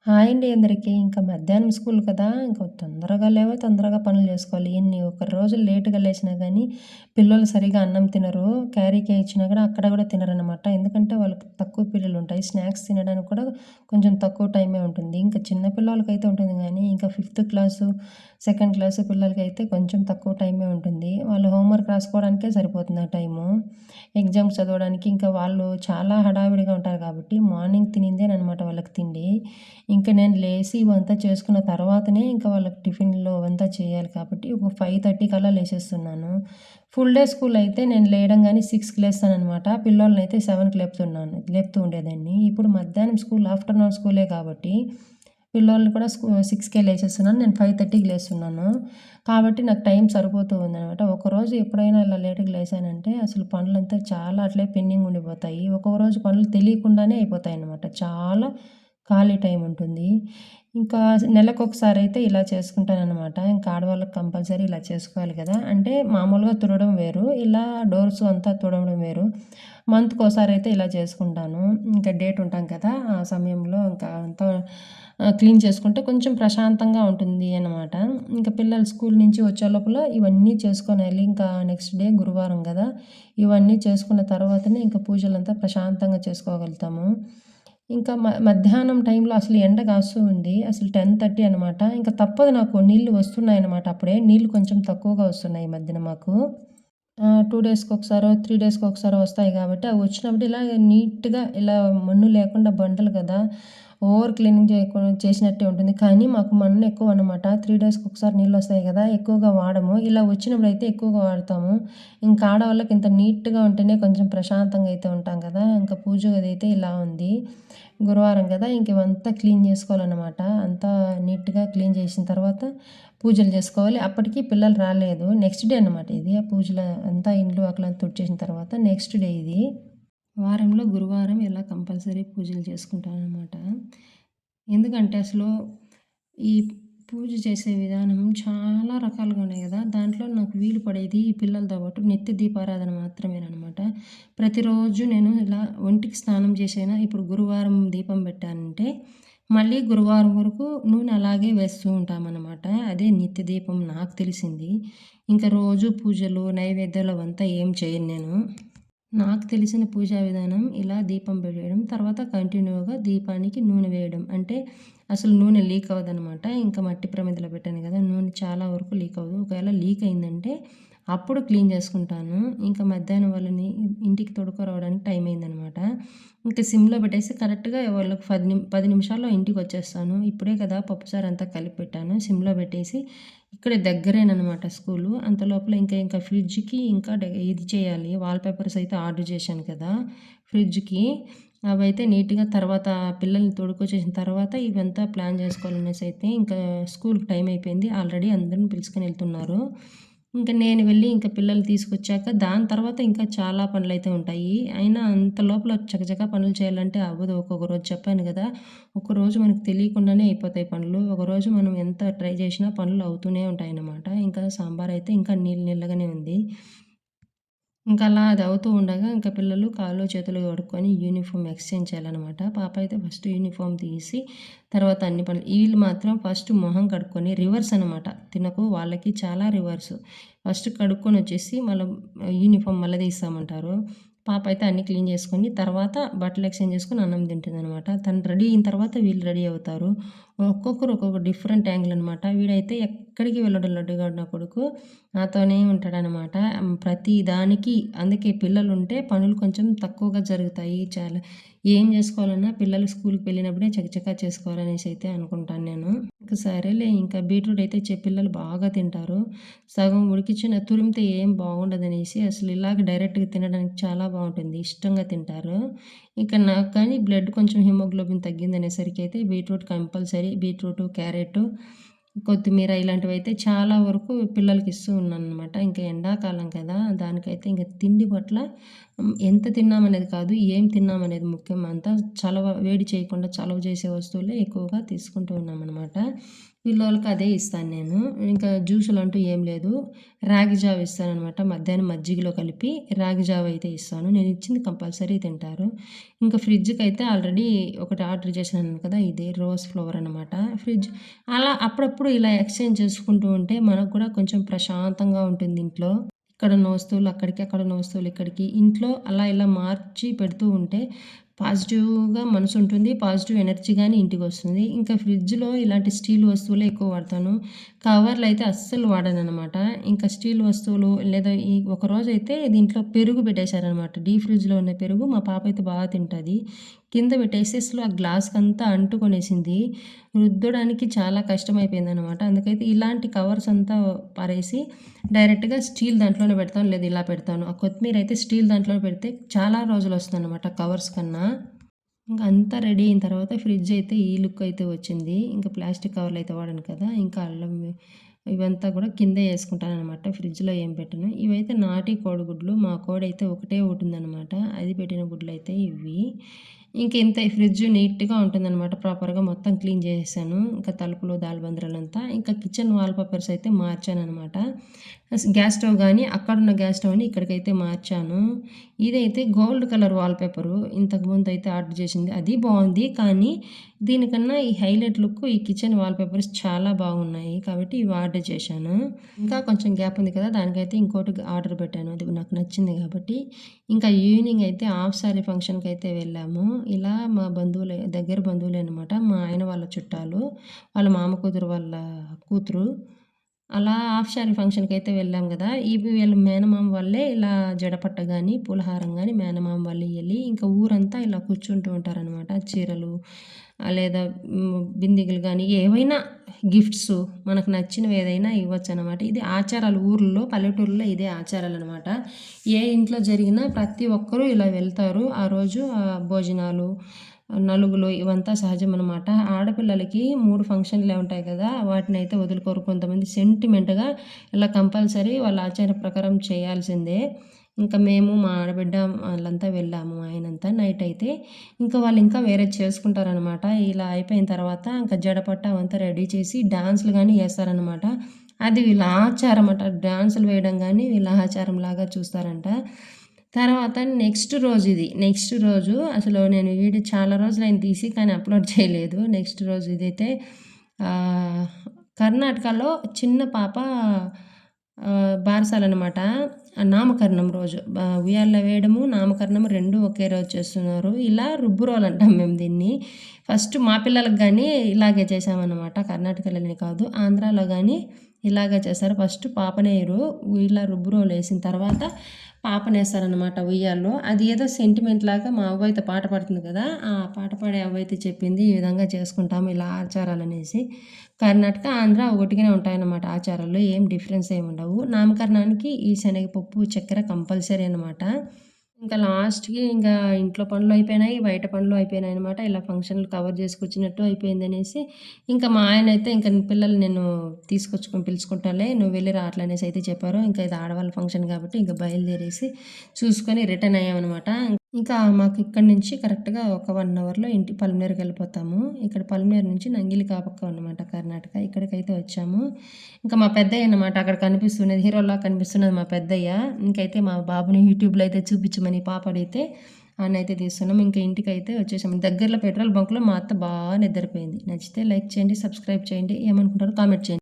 Hi అండి అందరికీ. ఇంకా మధ్యాహ్నం స్కూల్ కదా! ఇంక తొందరగా లేవాలి, తొందరగా పనులు చేసుకోవాలి. ఒక రోజు లేట్‌గా లేచినా గానీ, పిల్లలు సరిగ్గా అన్నం తినరు. క్యారీకే ఇచ్చినా కూడా అక్కడ కూడా తినరనమాట. ఎందుకంటే వాళ్ళకి తక్కువ పీరియడ్‌లుంటాయి. స్నాక్స్ తినడానికి కూడా కొంచెం తక్కువ టైమే ఉంటుంది. ఇంకా చిన్న పిల్లలకైతే ఉంటుంది గానీ, ఇంకా ఫిఫ్త్ క్లాసు, సెకండ్ క్లాసు పిల్లలకైతే కొంచెం తక్కువ టైమే ఉంటుంది. వాళ్ళు హోంవర్క్ రాసుకోవడానికే సరిపోతుంది ఆ టైము. ఎగ్జామ్స్ చదవడానికి ఇంకా వాళ్ళు చాలా హడావిడిగా ఉంటారు కాబట్టి, మార్నింగ్ తినిందేననమాట వాళ్ళకి తిండి. ఇంక నేను లేసి ఇవంతా చేసుకున్న తర్వాతనే ఇంకా వాళ్ళకి టిఫిన్‌లు అవంతా చేయాలి కాబట్టి ఒక 5:30 కల్లా లేచేస్తున్నాను. ఫుల్ డే స్కూల్ అయితే నేను లేయడం గానీ 6కి లేస్తాననమాట. పిల్లోలనైతే 7కి లేపుతూ ఉండేదాన్ని. ఇప్పుడు మధ్యాహ్నం స్కూల్ ఆఫ్టర్‌నూన్ స్కూలే కాబట్టి పిల్లోల్ని కూడా 6కే లేచేస్తున్నాను. నేను 5:30కి లేస్తున్నాను. కాబట్టి నాకు టైం సరిపోతూ ఉందనమాట. ఒకరోజు ఎప్పుడైనా ఇలా లేట్‌గా లేసానంటే అసలు పనులంతా చాలా అట్లే పెండింగ్ ఉండిపోతాయి. ఒక్కొక్క రోజు పనులు తెలియకుండానే అయిపోతాయన్నమాట. చాలా ఖాళీ టైం ఉంటుంది. ఇంకా నెలకొకసారయితే ఇలా చేసుకుంటాననమాట. ఇంకా ఆడవాళ్ళకి కంపల్సరీ ఇలా చేసుకోవాలి కదా! అంటే మామూలుగా తుడవడం వేరు. ఇలా డోర్స్ అంతా తుడవడం వేరు. మంత్‌కోసారయితే ఇలా చేసుకుంటాను. ఇంకా డేట్ ఉంటాం కదా! ఆ సమయంలో ఇంకా అంతా క్లీన్ చేసుకుంటే కొంచెం ప్రశాంతంగా ఉంటుంది అనమాట. ఇంకా పిల్లలు స్కూల్ నుంచి వచ్చే లోపల ఇవన్నీ చేసుకొనేయాలి. ఇంకా నెక్స్ట్ డే గురువారం గదా! ఇవన్నీ చేసుకున్న తర్వాతనే ఇంకా పూజలంతా ప్రశాంతంగా చేసుకోగలుగుతాము. ఇంకా మధ్యాహ్నం టైంలో అసలు ఎండ కాస్తూ ఉంది. అసలు 10:30 అనమాట. ఇంక తప్పదు నాకు నీళ్ళు వస్తున్నాయనమాట అప్పుడే. నీళ్ళు కొంచెం తక్కువగా వస్తున్నాయి ఈ మధ్యన మాకు. 2 డేస్‌కొకసారో, 3 డేస్‌కొకసారో వస్తాయి గాబట్టి, అవి వచ్చినప్పుడు ఇలా నీట్‌గా ఇలా మన్ను లేకుండా బండలు గదా! ఓవర్ క్లీనింగ్ చేసినట్టే ఉంటుంది. కానీ మాకు మన్ను ఎక్కువనమాట. 3 డేస్‌కొకసారి నీళ్ళొస్తాయి గదా! ఎక్కువగా వాడము. ఇలా వచ్చినప్పుడైతే ఎక్కువగా వాడతాము. ఇంకా ఆడవాళ్ళకి ఇంత నీట్‌గా ఉంటేనే కొంచెం ప్రశాంతంగా అయితే ఉంటాం గదా! ఇంకా పూజ గదైతే ఇలా ఉంది. గురువారం గదా! ఇంక ఇవంతా క్లీన్ జేసుకోవాలనమాట. అంతా నీట్‌గా క్లీన్ జేసిన తర్వాత పూజలు జేసుకోవాలి. అప్పటికి పిల్లలు రాలేదు. నెక్స్ట్ డే అనమాట ఇది. ఆ పూజలు అంతా ఇండ్లు వాకిలంతా తుడిచేసిన తర్వాత నెక్స్ట్ డే ఇది. వారంలో గురువారం ఇలా కంపల్సరీ పూజలు చేసుకుంటాననమాట. ఎందుకంటే అసలు ఈ పూజ చేసే విధానం చాలా రకాలుగా ఉన్నాయి గదా! దాంట్లో నాకు వీలు పడేది ఈ పిల్లలతో పాటు నిత్య దీపారాధన మాత్రమేననమాట. ప్రతిరోజు నేను ఇలా ఒంటికి స్నానం చేసైనా ఇప్పుడు గురువారం దీపం పెట్టానంటే, మళ్ళీ గురువారం వరకు నూనె అలాగే వేస్తూ ఉంటామనమాట. అదే నిత్య దీపం నాకు తెలిసింది. ఇంకా రోజు పూజలు, నైవేద్యాలు అవంతా ఏం చేయను నేను. నాకు తెలిసిన పూజా విధానం ఇలా దీపం పెట్టేయడం, తర్వాత కంటిన్యూగా దీపానికి నూనె వేయడం. అంటే అసలు నూనె లీక్ అవ్వదనమాట. ఇంకా మట్టి ప్రమిదలో పెట్టాను కదా! నూనె చాలా వరకు లీక్ అవ్వదు. ఒకవేళ లీక్ అయిందంటే అప్పుడు క్లీన్ చేసుకుంటాను. ఇంకా మధ్యాహ్నం వాళ్ళని ఇంటికి తోడుకోరావడానికి టైం అయిందనమాట. ఇంకా సిమ్‌లో పెట్టేసి కరెక్ట్‌గా వాళ్ళకి 10 నిమిషాల్లో ఇంటికొచ్చేస్తాను. ఇప్పుడే కదా పప్పుచారు అంతా కలిపి పెట్టాను. సిమ్‌లో పెట్టేసి ఇక్కడే దగ్గరేననమాట స్కూలు. అంతలోపల ఇంకా ఫ్రిడ్జ్‌కి ఇంకా ఇది చేయాలి. వాల్ పేపర్స్ అయితే ఆర్డర్ చేశాను కదా! ఫ్రిడ్జ్‌కి. అవైతే నీట్‌గా తర్వాత పిల్లల్ని తోడుకొచ్చేసిన తర్వాత ఇవంతా ప్లాన్ చేసుకోవాలనేసైతే ఇంకా స్కూలుకి టైం అయిపోయింది. ఆల్రెడీ అందరిని పిలుచుకొని ఎళ్తున్నారు. ఇంక నేను వెళ్ళి ఇంక పిల్లల్ని తీసుకొచ్చాక దాని తర్వాత ఇంకా చాలా పనులైతే ఉంటాయి. అయినా అంత లోపల చకచకా పనులు చేయాలంటే అవ్వదు. ఒక్కొక్క రోజు చెప్పాను గదా! ఒకరోజు మనకు తెలియకుండానే అయిపోతాయి పనులు. ఒకరోజు మనం ఎంత ట్రై చేసినా పనులు అవుతూనే ఉంటాయన్నమాట. ఇంకా సాంబారయితే ఇంకా నీళ్ళు నీళ్ళగానే ఉంది. ఇంకా అలా అది అవుతూ ఉండగా ఇంకా పిల్లలు కాళ్ళు, చేతులు కడుక్కొని యూనిఫార్మ్ ఎక్స్‌చేంజ్ చేయాలనమాట. పాప అయితే ఫస్ట్ యూనిఫార్మ్ తీసి తర్వాత అన్ని పనులు వీళ్ళు మాత్రం ఫస్ట్ మొహం కడుక్కొని రివర్స్ అనమాట. తినకు వాళ్ళకి చాలా రివర్సు. ఫస్ట్ కడుక్కొనొచ్చేసి మళ్ళా యూనిఫార్మ్ మళ్ళా తీస్తామంటారు. పాప అయితే అన్నీ క్లీన్ చేసుకొని తర్వాత బట్టలు ఎక్స్‌చేంజ్ చేసుకొని అన్నం తింటుందనమాట. తను రెడీ అయిన తర్వాత వీళ్ళు రెడీ అవుతారు. ఒక్కొక్కరు ఒక్కొక్క డిఫరెంట్ యాంగిల్ అనమాట. వీడైతే ఎక్కడికి వెళ్ళడు లడ్డుగాడు నా కొడుకు. నాతోనే ఉంటాడనమాట. ప్రతి దానికి అందుకే పిల్లలుంటే పనులు కొంచెం తక్కువగా జరుగుతాయి. చాలా ఏం జేసుకోవాలన్నా పిల్లలు స్కూలుకి వెళ్ళినప్పుడే చకచకా చేసుకోవాలనేసి అయితే అనుకుంటాను నేను. ఇంక సరేలే ఇంకా బీట్రూట్ అయితే పిల్లలు బాగా తింటారు. సగం ఉడికిచ్చిన తురిమితే ఏం బాగుండదనేసి అసలు ఇలాగ డైరెక్ట్‌గా తినడానికి చాలా బావుంటుంది. ఇష్టంగా తింటారు. ఇక నాకు కానీ బ్లడ్ కొంచెం హిమోగ్లోబిన్ తగ్గిందనేసరికి అయితే బీట్రూట్ కంపల్సరీ బీట్రూటు, క్యారెటు, కొత్తిమీర ఇలాంటివైతే చాలా వరకు పిల్లలకి ఇస్తూ ఉన్నాననమాట. ఇంకా ఎండాకాలం కదా! దానికైతే ఇంక తిండి పట్ల ఎంత తిన్నామనేది కాదు, ఏం తిన్నామనేది ముఖ్యం. అంతా వేడి చేయకుండా చలవ చేసే వస్తువులే ఎక్కువగా తీసుకుంటూ ఉన్నామనమాట. పిల్లోలకి అదే ఇస్తాను నేను. ఇంకా జ్యూసులంటూ ఏం లేదు. రాగి జావ ఇస్తాననమాట. మధ్యాహ్నం మజ్జిగలో కలిపి రాగి జావ అయితే ఇస్తాను. నేనిచ్చింది కంపల్సరీ తింటారు. ఇంకా ఫ్రిడ్జ్‌కైతే ఆల్రెడీ ఒకటి ఆర్డర్ చేశాను కదా! ఇది రోజ్ ఫ్లవర్ అనమాట. ఫ్రిడ్జ్ అలా అప్పుడప్పుడు ఇలా ఎక్స్‌చేంజ్ చేసుకుంటూ ఉంటే మనకు కూడా కొంచెం ప్రశాంతంగా ఉంటుంది ఇంట్లో. ఇక్కడున్న వస్తువులు అక్కడికి, అక్కడున్న వస్తువులు ఇక్కడికి. ఇంట్లో అలా ఇలా మార్చి పెడుతూ ఉంటే పాజిటివ్‌గా మనసుంటుంది. పాజిటివ్ ఎనర్జీ గాని ఇంటికొస్తుంది. ఇంకా ఫ్రిడ్జ్‌లో ఇలాంటి స్టీల్ వస్తువులే ఎక్కువ వాడతాను. కవర్లయితే అస్సలు వాడననమాట. ఇంకా స్టీల్ వస్తువులు లేదా ఈ ఒకరోజైతే దీంట్లో పెరుగు పెట్టేశారనమాట. డీప్ ఫ్రిడ్జ్‌లో ఉన్న పెరుగు మా పాప అయితే బాగా తింటది. కింద పెట్టేసి అసలు ఆ గ్లాస్‌కంతా అంటుకొనేసింది. రుద్దడానికి చాలా కష్టమైపోయిందనమాట. అందుకైతే ఇలాంటి కవర్స్ అంతా పారేసి డైరెక్ట్‌గా స్టీల్ దాంట్లోనే పెడతాను. లేదా ఇలా పెడతాను. ఆ కొత్తిమీరైతే స్టీల్ దాంట్లో పెడితే చాలా రోజులొస్తుందనమాట కవర్స్ కన్నా. ఇంక అంతా రెడీ అయిన తర్వాత ఫ్రిడ్జ్ అయితే ఈ లుక్ అయితే వచ్చింది. ఇంకా ప్లాస్టిక్ కవర్లు అయితే వాడను కదా! ఇంకా అల్లం ఇవంతా కూడా కిందే యేసుకుంటాననమాట. ఫ్రిడ్జ్‌లో ఏం పెట్టను. ఇవైతే నాటి కోడిగుడ్లు. మా కోడైతే ఒకటే ఒకటుందనమాట. అది పెట్టిన గుడ్లయితే ఇవి. ఇంకింతే ఫ్రిడ్జ్ నీట్‌గా ఉంటుందనమాట. ప్రాపర్‌గా మొత్తం క్లీన్ చేసేసాను. ఇంకా తలుపులు, దాల్బంద్రాలంతా. ఇంకా కిచెన్ వాల్ పేపర్స్ అయితే మార్చాననమాట. గ్యాస్ స్టవ్ గానీ, అక్కడున్న గ్యాస్ స్టవ్‌ని ఇక్కడికైతే మార్చాను. ఇదైతే గోల్డ్ కలర్ వాల్‌పేపరు. ఇంతకుముందయితే ఆర్డర్ చేసింది. అది బావుంది. కానీ దీనికన్నా ఈ హైలైట్ లుక్ ఈ కిచెన్ వాల్‌పేపర్స్ చాలా బాగున్నాయి. కాబట్టి ఇవి ఆర్డర్ చేశాను. ఇంకా కొంచెం గ్యాప్ ఉంది కదా! దానికైతే ఇంకోటి ఆర్డర్ పెట్టాను. అది నాకు నచ్చింది కాబట్టి. ఇంకా ఈవినింగ్ అయితే హాఫ్ సారీ ఫంక్షన్‌కైతే వెళ్ళాము. ఇలా మా బంధువులే దగ్గర బంధువులే అనమాట. మా ఆయన వాళ్ళ చుట్టాలు. వాళ్ళ మామ కూతురు వాళ్ళ కూతురు. అలా హాఫ్ శారీ ఫంక్షన్‌కైతే వెళ్ళాం గదా! ఇవి వీళ్ళ మేనమామ వాళ్ళే ఇలా జడపట్ట గాని, పూలహారం గాని మేనమామ వాళ్ళు ఎళ్లి ఇంకా ఊరంతా ఇలా కూర్చుంటూ ఉంటారనమాట. చీరలు లేదా బిందిగలు గాని ఏవైనా గిఫ్ట్స్ మనకు నచ్చినవి ఏదైనా ఇవ్వొచ్చనమాట. ఇది ఆచారాలు ఊర్లలో, పల్లెటూరులో ఇదే ఆచారాలనమాట. ఏ ఇంట్లో జరిగినా ప్రతి ఒక్కరూ ఇలా వెళ్తారు. ఆ రోజు భోజనాలు నలుగులు ఇవంతా సహజమనమాట. ఆడపిల్లలకి 3 ఫంక్షన్‌లే ఉంటాయి కదా! వాటినైతే వదులుకోరు. కొంతమంది సెంటిమెంట్‌గా ఇలా కంపల్సరీ వాళ్ళ ఆచార ప్రకారం చేయాల్సిందే. ఇంకా మేము, మా ఆడబిడ్డ ఆళ్ళంతా వెళ్ళాము. మా ఆయనంతా నైటయితే. ఇంకా వాళ్ళింకా వేరేది చేసుకుంటారనమాట. ఇలా అయిపోయిన తర్వాత ఇంకా జడపట్ట అవంతా రెడీ చేసి డాన్సులు గాని ఏస్తారనమాట. అది వీళ్ళ ఆచారమట. డాన్సులు వేయడం గాని వీళ్ళ ఆచారంలాగా చూస్తారంట. తర్వాత నెక్స్ట్ రోజు ఇది. నెక్స్ట్ రోజు అసలు నేను వీడియో చాలా రోజులయింది తీసి కానీ అప్‌లోడ్ చేయలేదు. నెక్స్ట్ రోజు ఇదైతే ఆహ్, కర్ణాటకలో చిన్న పాప బారసాలనమాట. నామకరణం రోజు. ఉయ్యాల్లో వేయడము, నామకరణం 2 ఒకే రోజు చేస్తున్నారు. ఇలా రుబ్బురోలు అంటాం మేము దీన్ని. ఫస్ట్ మా పిల్లలకి గానీ ఇలాగే చేశామనమాట. కర్ణాటకలోనే కాదు ఆంధ్రాలో గానీ ఇలాగే చేస్తారు. ఫస్ట్ పాపనేయరు. ఇలా రుబ్బురోలేసిన తర్వాత పాపనేస్తారనమాట ఉయ్యాల్లో. అది ఏదో సెంటిమెంట్ లాగా మా అవ్వయితే పాట పాడుతుంది కదా! ఆ పాట పాడే అవ్వయితే చెప్పింది. ఈ విధంగా చేసుకుంటాము ఇలా ఆచారాలనేసి. కర్ణాటక, ఆంధ్ర ఒకటిగానే ఉంటాయన్నమాట ఆచారాలు. ఏం డిఫరెన్స్ ఏముండవు. నామకరణానికి ఈ శనగపప్పు, చక్కెర కంపల్సరీ అనమాట. ఇంకా లాస్ట్‌కి ఇంకా ఇంట్లో పనులు అయిపోయినాయి. బయట పనులు అయిపోయినాయనమాట. ఇలా ఫంక్షన్‌లు కవర్ చేసుకొచ్చినట్టు అయిపోయిందనేసి, ఇంకా మా ఆయనైతే ఇంక పిల్లల్ని నేను తీసుకొచ్చుకొని పిలుచుకుంటానులే నువ్వు వెళ్లి రా అట్లనేసి అయితే చెప్పారు. ఇంకా ఇది ఆడవాళ్ళ ఫంక్షన్ కాబట్టి ఇంక బయలుదేరేసి చూసుకొని రిటర్న్ అయ్యామనమాట. ఇంకా మాకు ఇక్కడి నుంచి కరెక్ట్‌గా ఒక 1 అవర్‌లో ఇంటి పల్మనేరుకెళ్ళిపోతాము. ఇక్కడ పల్మనేరు నుంచి నంగిలికాపక్కం అనమాట కర్ణాటక. ఇక్కడికైతే వచ్చాము. ఇంకా మా పెద్దయ్య అన్నమాట అక్కడ కనిపిస్తున్నది హీరోలా కనిపిస్తున్నది మా పెద్దయ్య. ఇంకైతే మా బాబుని యూట్యూబ్‌లో అయితే చూపించమని పాప అడిగితే ఆడనైతే తీస్తున్నాం. ఇంక ఇంటికైతే వచ్చేసాము. దగ్గరలో పెట్రోల్ బంక్‌లో మా అత్త నిద్రపోయింది. నచ్చితే లైక్ చేయండి, సబ్స్క్రైబ్ చేయండి. ఏమనుకుంటారో కామెంట్ చేయండి.